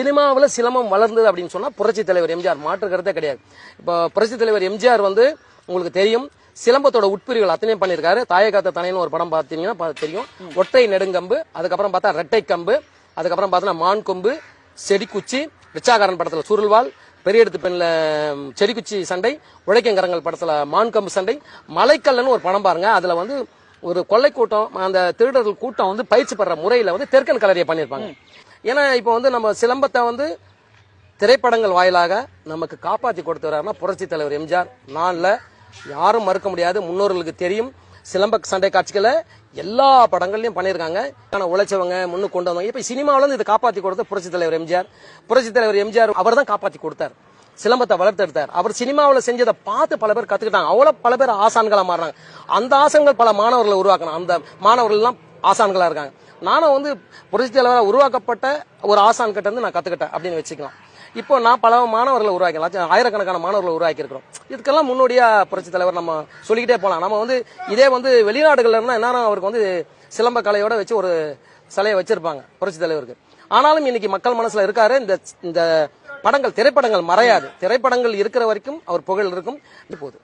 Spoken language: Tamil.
சினிமாவில் சிலம்பம் வளர்ந்தது அப்படின்னு சொன்னா புரட்சி தலைவர் எம்ஜிஆர், மாற்று கருத்தே கிடையாது. இப்போ புரட்சி தலைவர் எம்ஜிஆர் வந்து உங்களுக்கு தெரியும், சிலம்பத்தோட உட்பிரிவுகள் அத்தனையும் பண்ணியிருக்காரு. தாயகாத்த தனைன்னு ஒரு படம் பார்த்தீங்கன்னா தெரியும். ஒற்றை நெடுங்கம்பு, அதுக்கப்புறம் பார்த்தா ரெட்டை கம்பு, அதுக்கப்புறம் பார்த்தீங்கன்னா மான் கொம்பு, செடிக்குச்சி, ரிச்சாகாரன் படத்துல சுருள்வாள், பெரிய எடுத்து பெண்ல செடிக்குச்சி சண்டை, உழைக்கங்கரங்கள் படத்துல மான்கம்பு சண்டை, மலைக்கல்லன்னு ஒரு படம் பாருங்க. அதுல வந்து ஒரு கொள்ளை கூட்டம், அந்த திருடர்கள் கூட்டம் வந்து பயிற்சி பெற முறையில வந்து தெற்கன் கலரியை பண்ணியிருப்பாங்க. ஏன்னா இப்போ வந்து நம்ம சிலம்பத்தை வந்து திரைப்படங்கள் வாயிலாக நமக்கு காப்பாற்றி கொடுத்துறாருன்னா புரட்சி தலைவர் எம்ஜிஆர். நான்ல யாரும் மறுக்க முடியாது. முன்னோர்களுக்கு தெரியும், சிலம்ப சண்டை காட்சிகளை எல்லா படங்கள்லயும் பண்ணியிருக்காங்க. உழைச்சவங்க முன்னுக்கு கொண்டு வந்தவங்க. இப்ப சினிமாவில இருந்து இதை காப்பாற்றி கொடுத்த புரட்சி தலைவர் எம்ஜிஆர். புரட்சி தலைவர் எம்ஜிஆர் அவர் தான் காப்பாற்றி கொடுத்தார், சிலம்பத்தை வளர்த்தெடுத்தார். அவர் சினிமாவில் செஞ்சதை பார்த்து பல பேர் கத்துக்கிட்டாங்க. அவ்வளவு பல பேர் ஆசான்களா மாறினாங்க. அந்த ஆசான்கள் பல மாணவர்களை உருவாக்கணும். அந்த மாணவர்கள் எல்லாம் ஆசான்களா இருக்காங்க. நானும் வந்து புரட்சி தலைவராக உருவாக்கப்பட்ட ஒரு ஆசான் கிட்ட இருந்து நான் கத்துக்கிட்டேன் அப்படின்னு வச்சுக்கலாம். இப்போ நான் பல மாணவர்களை உருவாக்கலாம், ஆயிரக்கணக்கான மாணவர்களை உருவாக்கி இருக்கிறோம். இதுக்கெல்லாம் முன்னோடியா புரட்சி தலைவர் நம்ம சொல்லிக்கிட்டே போகலாம். நம்ம வந்து இதே வந்து வெளிநாடுகள்ல இருந்தா என்ன அவருக்கு வந்து சிலம்ப கலையோட வச்சு ஒரு சிலையை வச்சிருப்பாங்க புரட்சி தலைவருக்கு. ஆனாலும் இன்னைக்கு மக்கள் மனசுல இருக்காரு. இந்த படங்கள், திரைப்படங்கள் மறையாது. திரைப்படங்கள் இருக்கிற வரைக்கும் அவர் புகழ் இருக்கும். போகுது.